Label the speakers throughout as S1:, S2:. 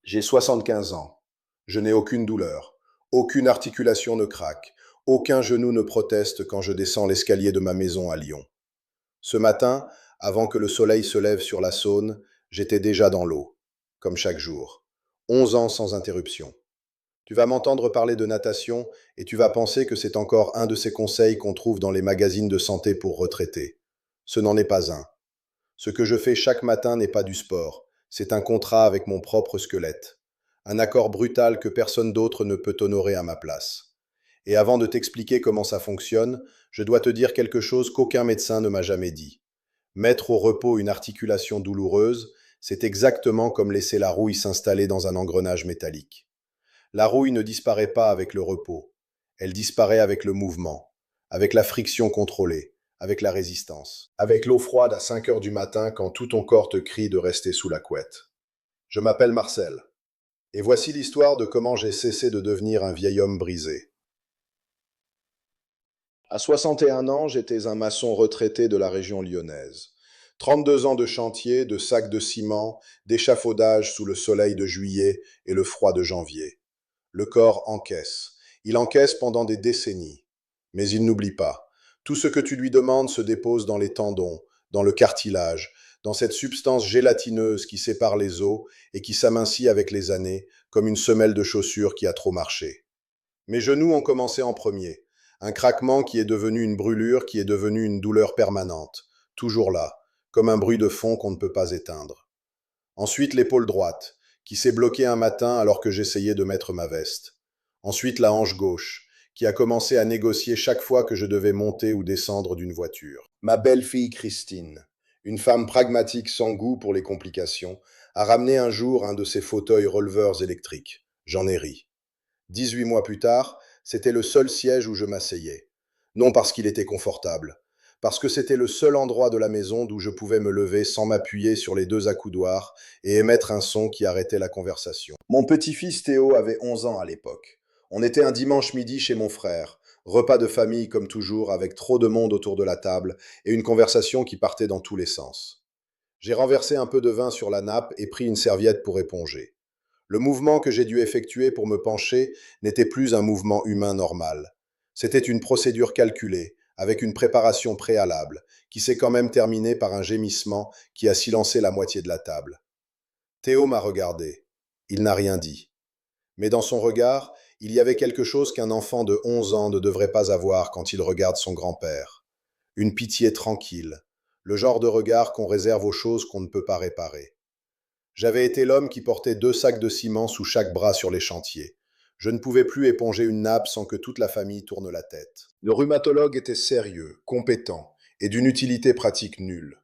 S1: J'ai 75 ans. Je n'ai aucune douleur. Aucune articulation ne craque. Aucun genou ne proteste quand je descends l'escalier de ma maison à Lyon. Ce matin, avant que le soleil se lève sur la Saône, j'étais déjà dans l'eau, comme chaque jour. 11 ans sans interruption. Tu vas m'entendre parler de natation et tu vas penser que c'est encore un de ces conseils qu'on trouve dans les magazines de santé pour retraités. Ce n'en est pas un. Ce que je fais chaque matin n'est pas du sport, c'est un contrat avec mon propre squelette. Un accord brutal que personne d'autre ne peut honorer à ma place. Et avant de t'expliquer comment ça fonctionne, je dois te dire quelque chose qu'aucun médecin ne m'a jamais dit. Mettre au repos une articulation douloureuse, c'est exactement comme laisser la rouille s'installer dans un engrenage métallique. La rouille ne disparaît pas avec le repos. Elle disparaît avec le mouvement, avec la friction contrôlée, avec la résistance, avec l'eau froide à 5 heures du matin quand tout ton corps te crie de rester sous la couette. Je m'appelle Marcel, et voici l'histoire de comment j'ai cessé de devenir un vieil homme brisé. À 61 ans, j'étais un maçon retraité de la région lyonnaise. 32 ans de chantier, de sacs de ciment, d'échafaudage sous le soleil de juillet et le froid de janvier. Le corps encaisse. Il encaisse pendant des décennies. Mais il n'oublie pas. Tout ce que tu lui demandes se dépose dans les tendons, dans le cartilage, dans cette substance gélatineuse qui sépare les os et qui s'amincit avec les années, comme une semelle de chaussure qui a trop marché. Mes genoux ont commencé en premier. Un craquement qui est devenu une brûlure, qui est devenu une douleur permanente. Toujours là, comme un bruit de fond qu'on ne peut pas éteindre. Ensuite, l'épaule droite, qui s'est bloquée un matin alors que j'essayais de mettre ma veste. Ensuite, la hanche gauche, qui a commencé à négocier chaque fois que je devais monter ou descendre d'une voiture. Ma belle-fille Christine, une femme pragmatique sans goût pour les complications, a ramené un jour un de ses fauteuils releveurs électriques. J'en ai ri. 18 mois plus tard, c'était le seul siège où je m'asseyais. Non parce qu'il était confortable, parce que c'était le seul endroit de la maison d'où je pouvais me lever sans m'appuyer sur les deux accoudoirs et émettre un son qui arrêtait la conversation. Mon petit-fils Théo avait 11 ans à l'époque. On était un dimanche midi chez mon frère, repas de famille comme toujours avec trop de monde autour de la table et une conversation qui partait dans tous les sens. J'ai renversé un peu de vin sur la nappe et pris une serviette pour éponger. Le mouvement que j'ai dû effectuer pour me pencher n'était plus un mouvement humain normal. C'était une procédure calculée, avec une préparation préalable, qui s'est quand même terminée par un gémissement qui a silencé la moitié de la table. Théo m'a regardé. Il n'a rien dit. Mais dans son regard, il y avait quelque chose qu'un enfant de 11 ans ne devrait pas avoir quand il regarde son grand-père. Une pitié tranquille, le genre de regard qu'on réserve aux choses qu'on ne peut pas réparer. J'avais été l'homme qui portait 2 sacs de ciment sous chaque bras sur les chantiers. Je ne pouvais plus éponger une nappe sans que toute la famille tourne la tête. Le rhumatologue était sérieux, compétent et d'une utilité pratique nulle.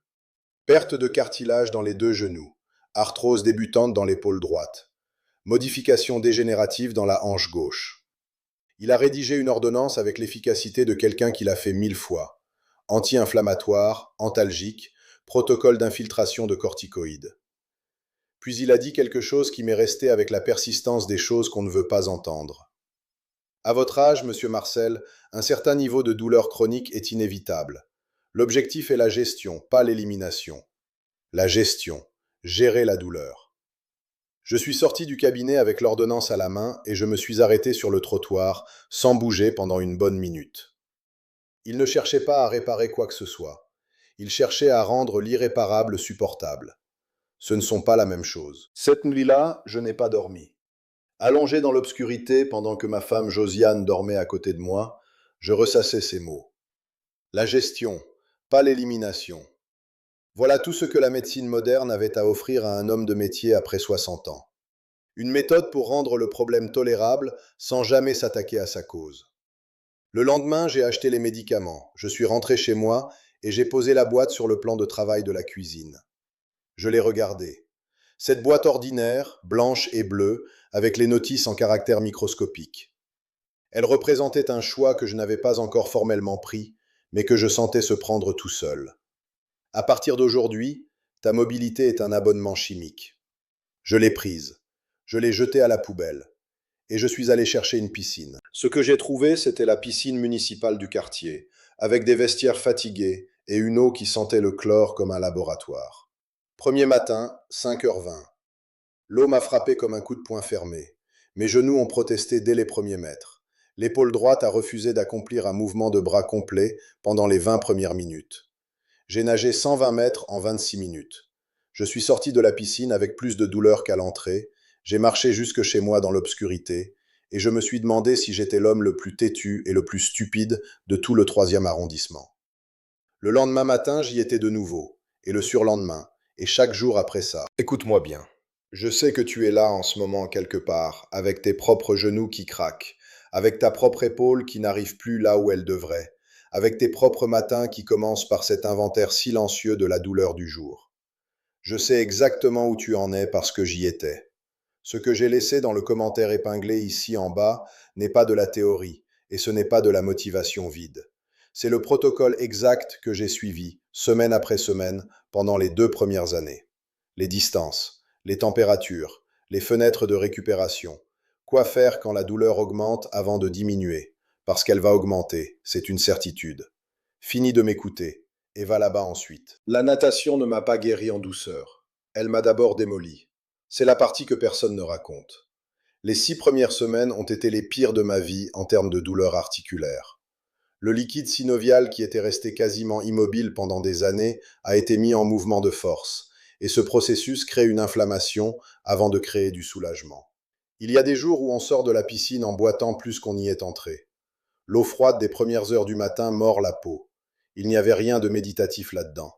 S1: Perte de cartilage dans les 2 genoux, arthrose débutante dans l'épaule droite, modification dégénérative dans la hanche gauche. Il a rédigé une ordonnance avec l'efficacité de quelqu'un qui l'a fait 1000 fois. Anti-inflammatoire, antalgique, protocole d'infiltration de corticoïdes. Puis il a dit quelque chose qui m'est resté avec la persistance des choses qu'on ne veut pas entendre. À votre âge, monsieur Marcel, un certain niveau de douleur chronique est inévitable. L'objectif est la gestion, pas l'élimination. La gestion. Gérer la douleur. Je suis sorti du cabinet avec l'ordonnance à la main et je me suis arrêté sur le trottoir, sans bouger pendant une bonne minute. Il ne cherchait pas à réparer quoi que ce soit. Il cherchait à rendre l'irréparable supportable. Ce ne sont pas la même chose. Cette nuit-là, je n'ai pas dormi. Allongé dans l'obscurité pendant que ma femme Josiane dormait à côté de moi, je ressassais ces mots. La gestion, pas l'élimination. Voilà tout ce que la médecine moderne avait à offrir à un homme de métier après 60 ans. Une méthode pour rendre le problème tolérable sans jamais s'attaquer à sa cause. Le lendemain, j'ai acheté les médicaments, je suis rentré chez moi et j'ai posé la boîte sur le plan de travail de la cuisine. Je l'ai regardée. Cette boîte ordinaire, blanche et bleue, avec les notices en caractères microscopiques. Elle représentait un choix que je n'avais pas encore formellement pris, mais que je sentais se prendre tout seul. À partir d'aujourd'hui, ta mobilité est un abonnement chimique. Je l'ai prise. Je l'ai jetée à la poubelle. Et je suis allé chercher une piscine. Ce que j'ai trouvé, c'était la piscine municipale du quartier, avec des vestiaires fatigués et une eau qui sentait le chlore comme un laboratoire. Premier matin, 5h20. L'eau m'a frappé comme un coup de poing fermé. Mes genoux ont protesté dès les premiers mètres. L'épaule droite a refusé d'accomplir un mouvement de bras complet pendant les 20 premières minutes. J'ai nagé 120 mètres en 26 minutes. Je suis sorti de la piscine avec plus de douleur qu'à l'entrée. J'ai marché jusque chez moi dans l'obscurité et je me suis demandé si j'étais l'homme le plus têtu et le plus stupide de tout le 3e arrondissement. Le lendemain matin, j'y étais de nouveau, et le surlendemain, et chaque jour après ça. Écoute-moi bien. Je sais que tu es là en ce moment quelque part, avec tes propres genoux qui craquent, avec ta propre épaule qui n'arrive plus là où elle devrait, avec tes propres matins qui commencent par cet inventaire silencieux de la douleur du jour. Je sais exactement où tu en es parce que j'y étais. Ce que j'ai laissé dans le commentaire épinglé ici en bas n'est pas de la théorie, et ce n'est pas de la motivation vide. C'est le protocole exact que j'ai suivi, semaine après semaine, pendant les 2 premières années. Les distances, les températures, les fenêtres de récupération. Quoi faire quand la douleur augmente avant de diminuer? Parce qu'elle va augmenter, c'est une certitude. Fini de m'écouter, et va là-bas ensuite. La natation ne m'a pas guéri en douceur. Elle m'a d'abord démoli. C'est la partie que personne ne raconte. Les 6 premières semaines ont été les pires de ma vie en termes de douleur articulaire. Le liquide synovial qui était resté quasiment immobile pendant des années a été mis en mouvement de force, et ce processus crée une inflammation avant de créer du soulagement. Il y a des jours où on sort de la piscine en boitant plus qu'on y est entré. L'eau froide des premières heures du matin mord la peau. Il n'y avait rien de méditatif là-dedans.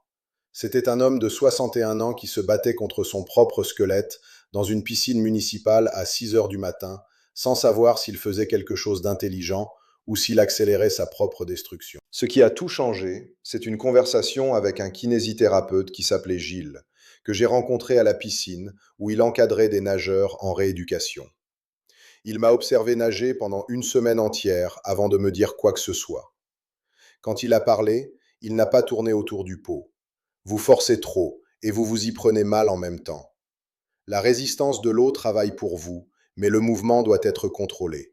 S1: C'était un homme de 61 ans qui se battait contre son propre squelette dans une piscine municipale à 6 heures du matin, sans savoir s'il faisait quelque chose d'intelligent ou s'il accélérait sa propre destruction. Ce qui a tout changé, c'est une conversation avec un kinésithérapeute qui s'appelait Gilles, que j'ai rencontré à la piscine où il encadrait des nageurs en rééducation. Il m'a observé nager pendant une semaine entière avant de me dire quoi que ce soit. Quand il a parlé, il n'a pas tourné autour du pot. Vous forcez trop et vous vous y prenez mal en même temps. La résistance de l'eau travaille pour vous, mais le mouvement doit être contrôlé.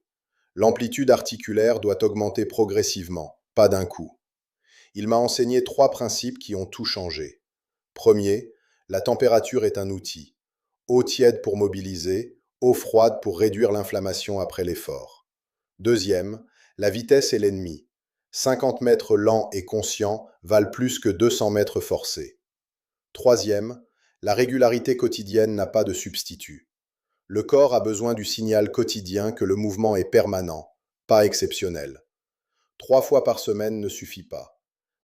S1: L'amplitude articulaire doit augmenter progressivement, pas d'un coup. Il m'a enseigné 3 principes qui ont tout changé. Premier, la température est un outil. Eau tiède pour mobiliser, eau froide pour réduire l'inflammation après l'effort. Deuxième, la vitesse est l'ennemi. 50 mètres lents et conscients valent plus que 200 mètres forcés. Troisième, la régularité quotidienne n'a pas de substitut. Le corps a besoin du signal quotidien que le mouvement est permanent, pas exceptionnel. 3 fois par semaine ne suffit pas.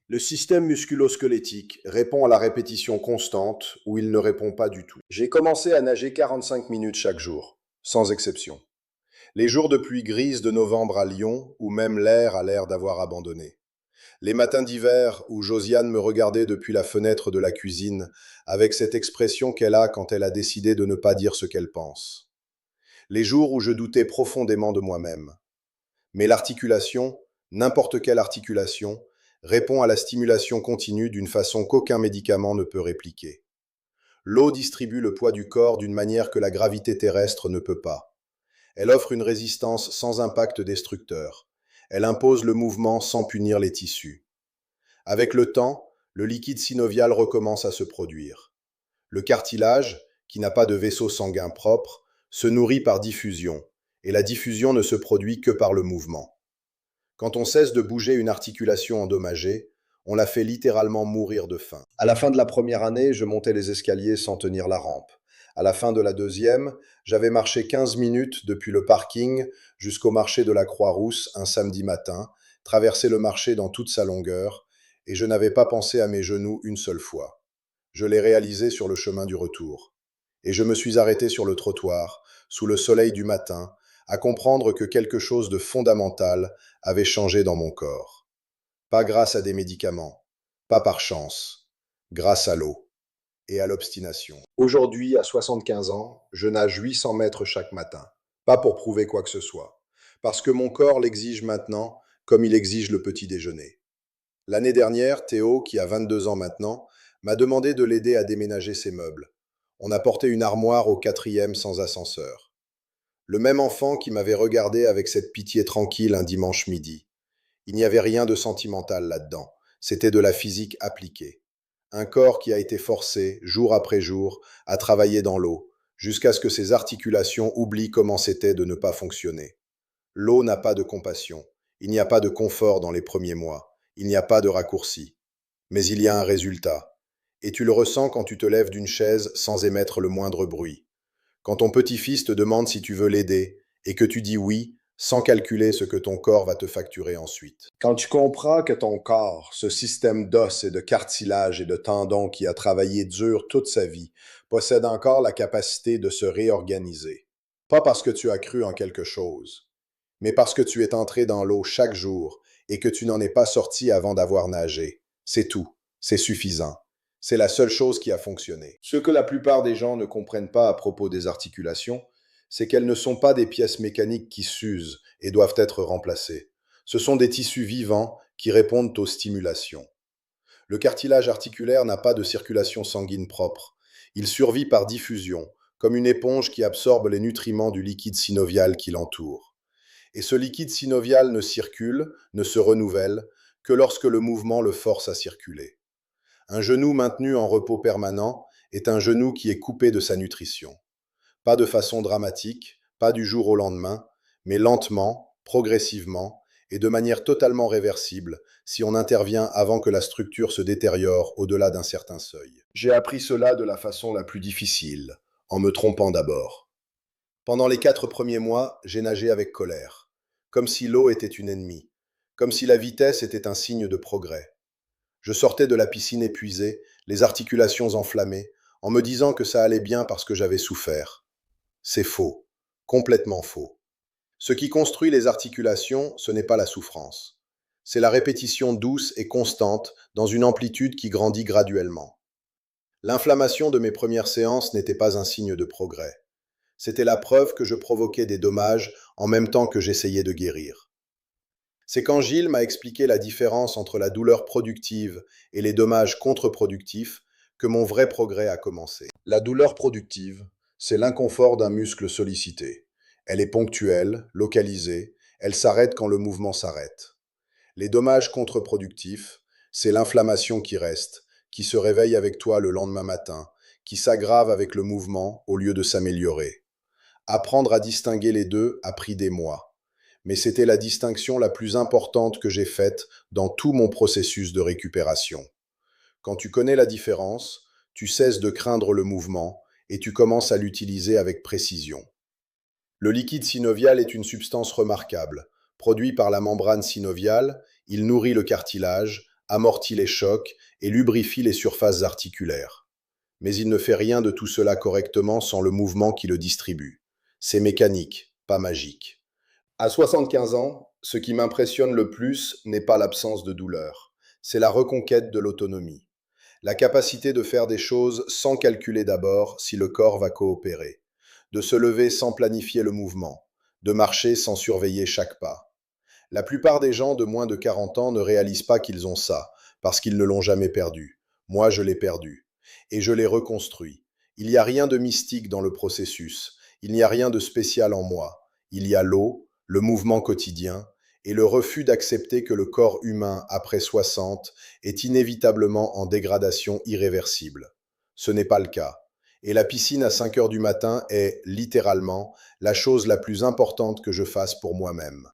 S1: Le système musculo-squelettique répond à la répétition constante ou il ne répond pas du tout. J'ai commencé à nager 45 minutes chaque jour, sans exception. Les jours de pluie grise de novembre à Lyon, où même l'air a l'air d'avoir abandonné. Les matins d'hiver où Josiane me regardait depuis la fenêtre de la cuisine avec cette expression qu'elle a quand elle a décidé de ne pas dire ce qu'elle pense. Les jours où je doutais profondément de moi-même. Mais l'articulation, n'importe quelle articulation, répond à la stimulation continue d'une façon qu'aucun médicament ne peut répliquer. L'eau distribue le poids du corps d'une manière que la gravité terrestre ne peut pas. Elle offre une résistance sans impact destructeur. Elle impose le mouvement sans punir les tissus. Avec le temps, le liquide synovial recommence à se produire. Le cartilage, qui n'a pas de vaisseau sanguin propre, se nourrit par diffusion, et la diffusion ne se produit que par le mouvement. Quand on cesse de bouger une articulation endommagée, on la fait littéralement mourir de faim. À la fin de la première année, je montais les escaliers sans tenir la rampe. À la fin de la deuxième, j'avais marché 15 minutes depuis le parking jusqu'au marché de la Croix-Rousse un samedi matin, traversé le marché dans toute sa longueur, et je n'avais pas pensé à mes genoux une seule fois. Je l'ai réalisé sur le chemin du retour. Et je me suis arrêté sur le trottoir, sous le soleil du matin, à comprendre que quelque chose de fondamental avait changé dans mon corps. Pas grâce à des médicaments, pas par chance, grâce à l'eau et à l'obstination. Aujourd'hui, à 75 ans, je nage 800 mètres chaque matin. Pas pour prouver quoi que ce soit, parce que mon corps l'exige maintenant comme il exige le petit déjeuner. L'année dernière, Théo, qui a 22 ans maintenant, m'a demandé de l'aider à déménager ses meubles. On a porté une armoire au 4e sans ascenseur. Le même enfant qui m'avait regardé avec cette pitié tranquille un dimanche midi. Il n'y avait rien de sentimental là-dedans, c'était de la physique appliquée. Un corps qui a été forcé, jour après jour, à travailler dans l'eau, jusqu'à ce que ses articulations oublient comment c'était de ne pas fonctionner. L'eau n'a pas de compassion. Il n'y a pas de confort dans les premiers mois. Il n'y a pas de raccourci. Mais il y a un résultat. Et tu le ressens quand tu te lèves d'une chaise sans émettre le moindre bruit. Quand ton petit-fils te demande si tu veux l'aider et que tu dis oui, sans calculer ce que ton corps va te facturer ensuite. Quand tu comprends que ton corps, ce système d'os et de cartilage et de tendons qui a travaillé dur toute sa vie, possède encore la capacité de se réorganiser. Pas parce que tu as cru en quelque chose, mais parce que tu es entré dans l'eau chaque jour et que tu n'en es pas sorti avant d'avoir nagé. C'est tout. C'est suffisant. C'est la seule chose qui a fonctionné. Ce que la plupart des gens ne comprennent pas à propos des articulations, c'est qu'elles ne sont pas des pièces mécaniques qui s'usent et doivent être remplacées. Ce sont des tissus vivants qui répondent aux stimulations. Le cartilage articulaire n'a pas de circulation sanguine propre. Il survit par diffusion, comme une éponge qui absorbe les nutriments du liquide synovial qui l'entoure. Et ce liquide synovial ne circule, ne se renouvelle, que lorsque le mouvement le force à circuler. Un genou maintenu en repos permanent est un genou qui est coupé de sa nutrition. Pas de façon dramatique, pas du jour au lendemain, mais lentement, progressivement et de manière totalement réversible si on intervient avant que la structure se détériore au-delà d'un certain seuil. J'ai appris cela de la façon la plus difficile, en me trompant d'abord. Pendant les 4 premiers mois, j'ai nagé avec colère, comme si l'eau était une ennemie, comme si la vitesse était un signe de progrès. Je sortais de la piscine épuisé, les articulations enflammées, en me disant que ça allait bien parce que j'avais souffert. C'est faux, complètement faux. Ce qui construit les articulations, ce n'est pas la souffrance. C'est la répétition douce et constante dans une amplitude qui grandit graduellement. L'inflammation de mes premières séances n'était pas un signe de progrès. C'était la preuve que je provoquais des dommages en même temps que j'essayais de guérir. C'est quand Gilles m'a expliqué la différence entre la douleur productive et les dommages contre-productifs que mon vrai progrès a commencé. La douleur productive, c'est l'inconfort d'un muscle sollicité. Elle est ponctuelle, localisée, elle s'arrête quand le mouvement s'arrête. Les dommages contre-productifs, c'est l'inflammation qui reste, qui se réveille avec toi le lendemain matin, qui s'aggrave avec le mouvement au lieu de s'améliorer. Apprendre à distinguer les deux a pris des mois. Mais c'était la distinction la plus importante que j'ai faite dans tout mon processus de récupération. Quand tu connais la différence, tu cesses de craindre le mouvement et tu commences à l'utiliser avec précision. Le liquide synovial est une substance remarquable. Produit par la membrane synoviale, il nourrit le cartilage, amortit les chocs et lubrifie les surfaces articulaires. Mais il ne fait rien de tout cela correctement sans le mouvement qui le distribue. C'est mécanique, pas magique. À 75 ans, ce qui m'impressionne le plus n'est pas l'absence de douleur, c'est la reconquête de l'autonomie. La capacité de faire des choses sans calculer d'abord si le corps va coopérer, de se lever sans planifier le mouvement, de marcher sans surveiller chaque pas. La plupart des gens de moins de 40 ans ne réalisent pas qu'ils ont ça, parce qu'ils ne l'ont jamais perdu. Moi, je l'ai perdu. Et je l'ai reconstruit. Il n'y a rien de mystique dans le processus. Il n'y a rien de spécial en moi. Il y a l'eau, le mouvement quotidien, et le refus d'accepter que le corps humain, après 60, est inévitablement en dégradation irréversible. Ce n'est pas le cas. Et la piscine à 5 heures du matin est, littéralement, la chose la plus importante que je fasse pour moi-même.